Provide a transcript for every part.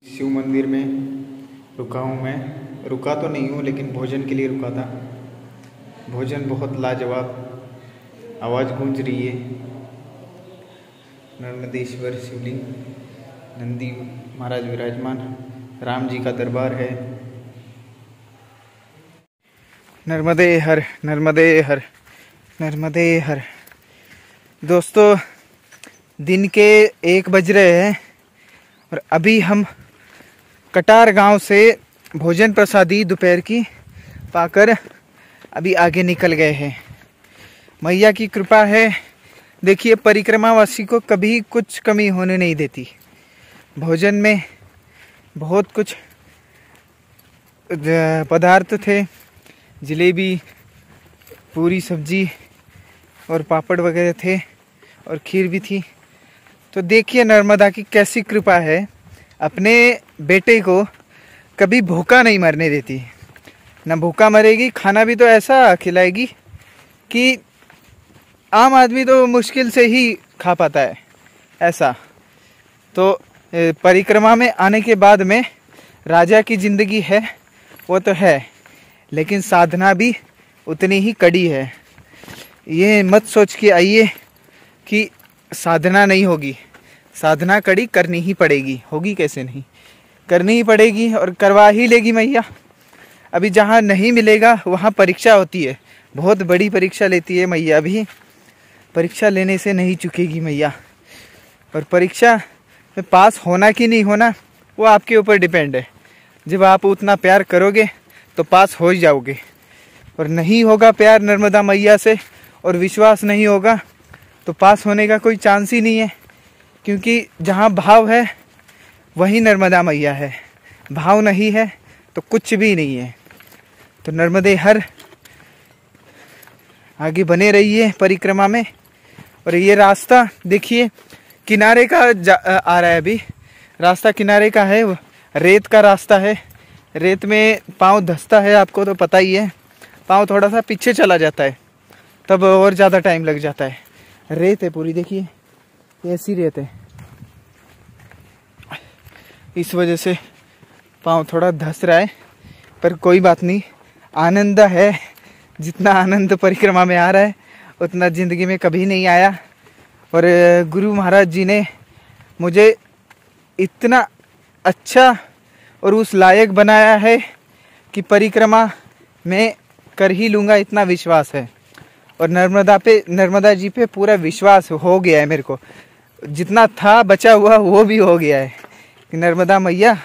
शिव मंदिर में रुका हूँ मैं। रुका तो नहीं हूँ लेकिन भोजन के लिए रुका था। भोजन बहुत लाजवाब, आवाज़ गूंज रही है। नर्मदेश्वर शिवलिंग, नंदी महाराज विराजमान, राम जी का दरबार है। नर्मदे हर, नर्मदे हर, नर्मदे हर। दोस्तों, दिन के 1 बज रहे हैं और अभी हम कटार गांव से भोजन प्रसादी दोपहर की पाकर अभी आगे निकल गए हैं। मैया की कृपा है। देखिए, परिक्रमावासी को कभी कुछ कमी होने नहीं देती। भोजन में बहुत कुछ पदार्थ थे, जलेबी, पूरी, सब्जी और पापड़ वगैरह थे और खीर भी थी। तो देखिए नर्मदा की कैसी कृपा है, अपने बेटे को कभी भूखा नहीं मरने देती। ना भूखा मरेगी, खाना भी तो ऐसा खिलाएगी कि आम आदमी तो मुश्किल से ही खा पाता है ऐसा। तो परिक्रमा में आने के बाद में राजा की ज़िंदगी है वो तो है, लेकिन साधना भी उतनी ही कड़ी है। ये मत सोच के आइए कि साधना नहीं होगी। साधना कड़ी करनी ही पड़ेगी, होगी कैसे नहीं, करनी ही पड़ेगी और करवा ही लेगी मैया। अभी जहाँ नहीं मिलेगा वहाँ परीक्षा होती है, बहुत बड़ी परीक्षा लेती है मैया भी। परीक्षा लेने से नहीं चुकेगी मैया। और परीक्षा में पास होना कि नहीं होना वो आपके ऊपर डिपेंड है। जब आप उतना प्यार करोगे तो पास हो ही जाओगे, और नहीं होगा प्यार नर्मदा मैया से और विश्वास नहीं होगा तो पास होने का कोई चांस ही नहीं है। क्योंकि जहाँ भाव है वही नर्मदा मैया है, भाव नहीं है तो कुछ भी नहीं है। तो नर्मदे हर, आगे बने रहिए परिक्रमा में। और ये रास्ता देखिए किनारे का आ रहा है। अभी रास्ता किनारे का है, रेत का रास्ता है। रेत में पाँव धंसता है, आपको तो पता ही है। पाँव थोड़ा सा पीछे चला जाता है तब और ज़्यादा टाइम लग जाता है। रेत है पूरी, देखिए ऐसी रेत है, इस वजह से पाँव थोड़ा धंस रहा है। पर कोई बात नहीं, आनंद है। जितना आनंद परिक्रमा में आ रहा है उतना ज़िंदगी में कभी नहीं आया। और गुरु महाराज जी ने मुझे इतना अच्छा और उस लायक बनाया है कि परिक्रमा में कर ही लूँगा, इतना विश्वास है। और नर्मदा जी पे पूरा विश्वास हो गया है मेरे को। जितना था बचा हुआ वो भी हो गया है कि नर्मदा मैया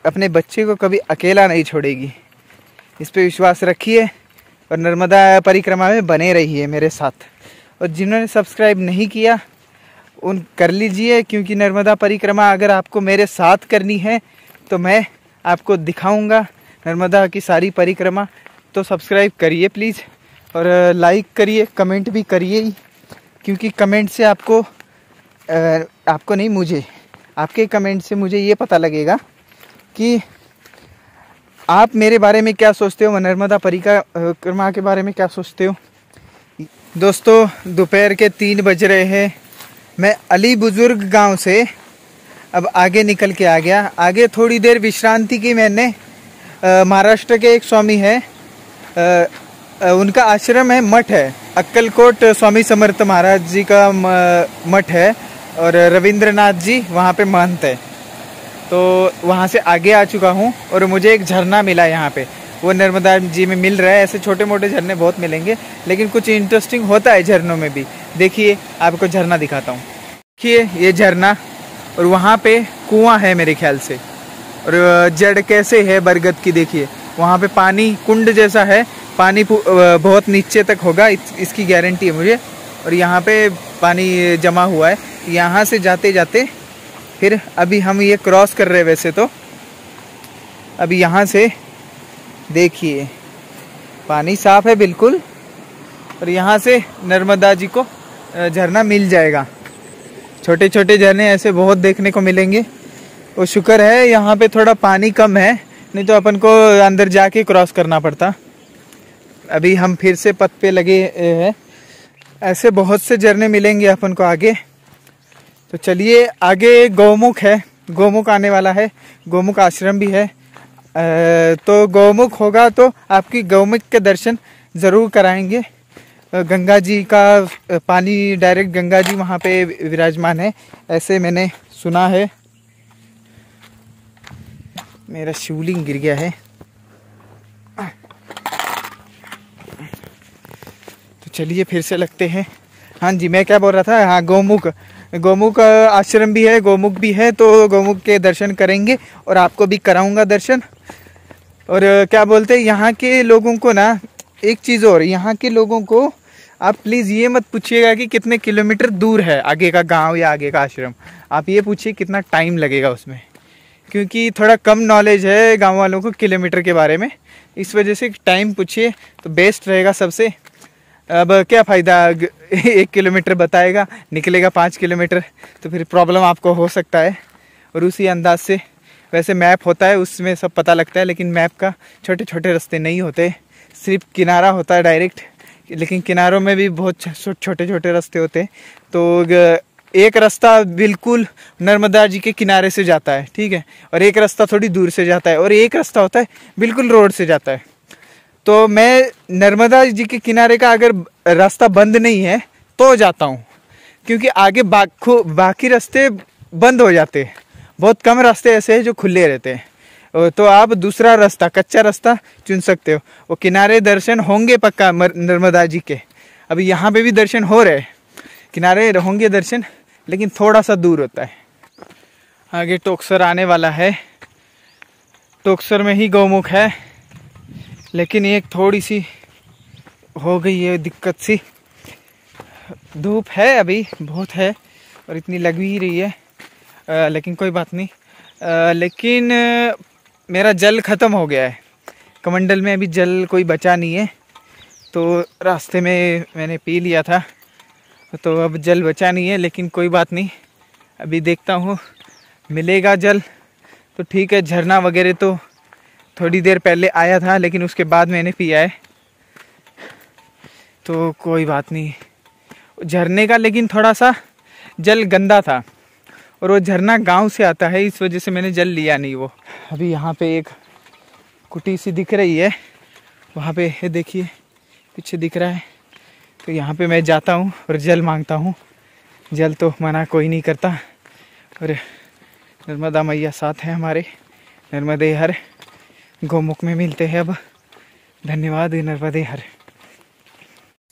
अपने बच्चे को कभी अकेला नहीं छोड़ेगी। इस पे विश्वास रखिए और नर्मदा परिक्रमा में बने रहिए मेरे साथ। और जिन्होंने सब्सक्राइब नहीं किया उन कर लीजिए, क्योंकि नर्मदा परिक्रमा अगर आपको मेरे साथ करनी है तो मैं आपको दिखाऊंगा नर्मदा की सारी परिक्रमा। तो सब्सक्राइब करिए प्लीज़, और लाइक करिए, कमेंट भी करिए ही, क्योंकि कमेंट से आपको नहीं, मुझे, आपके कमेंट से मुझे ये पता लगेगा कि आप मेरे बारे में क्या सोचते हो, नर्मदा परिक्रमा के बारे में क्या सोचते हो। दोस्तों, दोपहर के 3 बज रहे हैं। मैं अली बुजुर्ग गांव से अब आगे निकल के आ गया। आगे थोड़ी देर विश्रांति की मैंने। महाराष्ट्र के एक स्वामी है, उनका आश्रम है, मठ है, अक्कलकोट स्वामी समर्थ महाराज जी का मठ है, और रविंद्रनाथ जी वहाँ पे महंत है। तो वहाँ से आगे आ चुका हूँ और मुझे एक झरना मिला यहाँ पे, वो नर्मदा जी में मिल रहा है। ऐसे छोटे मोटे झरने बहुत मिलेंगे, लेकिन कुछ इंटरेस्टिंग होता है झरनों में भी। देखिए, आपको झरना दिखाता हूँ। देखिए ये झरना, और वहाँ पे कुआं है मेरे ख्याल से, और जड़ कैसे है बरगद की, देखिए वहाँ पे पानी कुंड जैसा है, पानी बहुत नीचे तक होगा, इसकी गारंटी है मुझे। और यहाँ पे पानी जमा हुआ है। यहाँ से जाते जाते फिर अभी हम ये क्रॉस कर रहे हैं। वैसे तो अभी यहाँ से देखिए पानी साफ है बिल्कुल, और यहाँ से नर्मदा जी को झरना मिल जाएगा। छोटे छोटे झरने ऐसे बहुत देखने को मिलेंगे। वो शुक्र है यहाँ पे थोड़ा पानी कम है, नहीं तो अपन को अंदर जाके क्रॉस करना पड़ता। अभी हम फिर से पथ पे लगे हैं। ऐसे बहुत से झरने मिलेंगे अपन को आगे। तो चलिए आगे गौमुख है, गौमुख आने वाला है, गौमुख आश्रम भी है। तो गौमुख होगा तो आपकी गौमुख के दर्शन ज़रूर कराएंगे। गंगा जी का पानी, डायरेक्ट गंगा जी वहाँ पे विराजमान है, ऐसे मैंने सुना है। मेरा शिवलिंग गिर गया है। तो चलिए फिर से लगते हैं। हाँ जी, मैं क्या बोल रहा था, हाँ गौमुख, गौमुख आश्रम भी है, गौमुख भी है, तो गौमुख के दर्शन करेंगे और आपको भी कराऊंगा दर्शन। और क्या बोलते हैं, यहाँ के लोगों को ना एक चीज़ और, यहाँ के लोगों को आप प्लीज़ ये मत पूछिएगा कि कितने किलोमीटर दूर है आगे का गांव या आगे का आश्रम, आप ये पूछिए कितना टाइम लगेगा उसमें, क्योंकि थोड़ा कम नॉलेज है गांव वालों को किलोमीटर के बारे में, इस वजह से टाइम पूछिए तो बेस्ट रहेगा सबसे। अब क्या फ़ायदा 1 किलोमीटर बताएगा, निकलेगा 5 किलोमीटर, तो फिर प्रॉब्लम आपको हो सकता है। और उसी अंदाज से वैसे मैप होता है, उसमें सब पता लगता है, लेकिन मैप का छोटे छोटे रास्ते नहीं होते, सिर्फ किनारा होता है डायरेक्ट, लेकिन किनारों में भी बहुत छोटे छोटे रास्ते होते हैं। तो एक रास्ता बिल्कुल नर्मदा जी के किनारे से जाता है, ठीक है, और एक रास्ता थोड़ी दूर से जाता है, और एक रास्ता होता है बिल्कुल रोड से जाता है। तो मैं नर्मदा जी के किनारे का अगर रास्ता बंद नहीं है तो जाता हूँ, क्योंकि आगे बाकी रास्ते बंद हो जाते हैं, बहुत कम रास्ते ऐसे हैं जो खुले रहते हैं। तो आप दूसरा रास्ता, कच्चा रास्ता चुन सकते हो, वो किनारे दर्शन होंगे पक्का नर्मदा जी के। अभी यहाँ पे भी दर्शन हो रहे हैं, किनारे होंगे दर्शन, लेकिन थोड़ा सा दूर होता है। आगे टोकसर आने वाला है, टोकसर में ही गौमुख है, लेकिन एक थोड़ी सी हो गई है दिक्कत सी, धूप है अभी बहुत है और इतनी लग भी रही है, लेकिन कोई बात नहीं। लेकिन मेरा जल ख़त्म हो गया है, कमंडल में अभी जल कोई बचा नहीं है, तो रास्ते में मैंने पी लिया था, तो अब जल बचा नहीं है, लेकिन कोई बात नहीं, अभी देखता हूँ मिलेगा जल तो ठीक है। झरना वगैरह तो थोड़ी देर पहले आया था, लेकिन उसके बाद मैंने पिया है, तो कोई बात नहीं। झरने का लेकिन थोड़ा सा जल गंदा था, और वो झरना गांव से आता है, इस वजह से मैंने जल लिया नहीं वो। अभी यहाँ पे एक कुटी सी दिख रही है, वहाँ पे है, देखिए पीछे दिख रहा है, तो यहाँ पे मैं जाता हूँ और जल मांगता हूँ। जल तो मना कोई नहीं करता, और नर्मदा मैया साथ है हमारे, नर्मदे हर, गौमुख में मिलते हैं अब। धन्यवाद नर्मदे हर।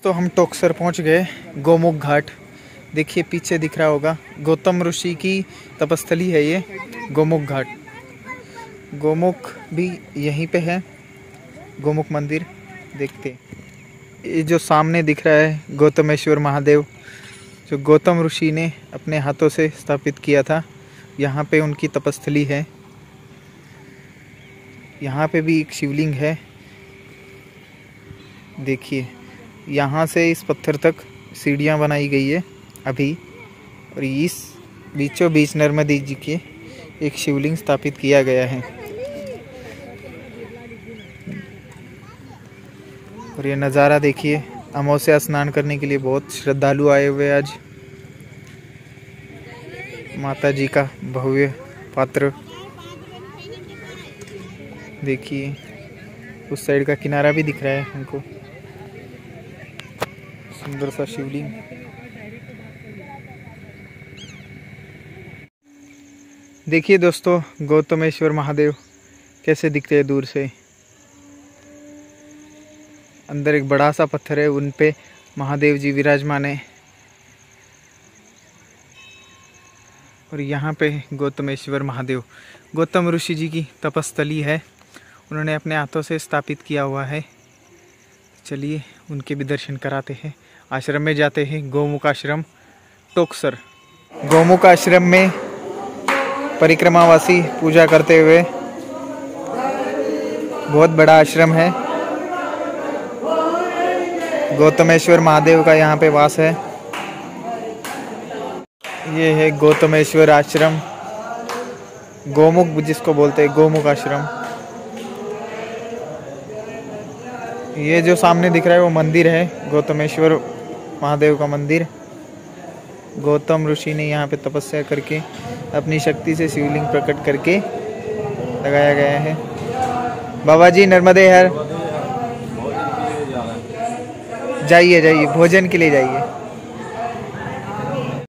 तो हम टोकसर पहुँच गए, गौमुख घाट, देखिए पीछे दिख रहा होगा, गौतम ऋषि की तपस्थली है ये गौमुख घाट। गौमुख भी यहीं पे है, गौमुख मंदिर देखते। ये जो सामने दिख रहा है गौतमेश्वर महादेव, जो गौतम ऋषि ने अपने हाथों से स्थापित किया था, यहाँ पे उनकी तपस्थली है। यहाँ पे भी एक शिवलिंग है, देखिए यहाँ से इस पत्थर तक सीढ़ियाँ बनाई गई है अभी, और इस बीचों बीच नर्मदा जी के एक शिवलिंग स्थापित किया गया है। और ये नज़ारा देखिए, अमावस्या स्नान करने के लिए बहुत श्रद्धालु आए हुए आज। माता जी का भव्य पात्र देखिए, उस साइड का किनारा भी दिख रहा है हमको, सुंदर सा शिवलिंग। देखिए दोस्तों, गौतमेश्वर महादेव कैसे दिखते हैं दूर से। अंदर एक बड़ा सा पत्थर है, उन पे महादेव जी विराजमान है, और यहाँ पे गौतमेश्वर महादेव गौतम ऋषि जी की तपस्थली है, उन्होंने अपने हाथों से स्थापित किया हुआ है। चलिए उनके भी दर्शन कराते हैं। आश्रम में जाते हैं, गौमुख आश्रम टोकसर। गौमुख आश्रम में परिक्रमावासी पूजा करते हुए, बहुत बड़ा आश्रम है, गौतमेश्वर महादेव का यहाँ पे वास है। ये है गौतमेश्वर आश्रम, गौमुख जिसको बोलते हैं, गौमुख आश्रम। ये जो सामने दिख रहा है वो मंदिर है, गौतमेश्वर महादेव का मंदिर। गौतम ऋषि ने यहाँ पे तपस्या करके अपनी शक्ति से शिवलिंग प्रकट करके लगाया गया है। बाबा जी नर्मदे हर। जाइए जाइए, भोजन के लिए जाइए।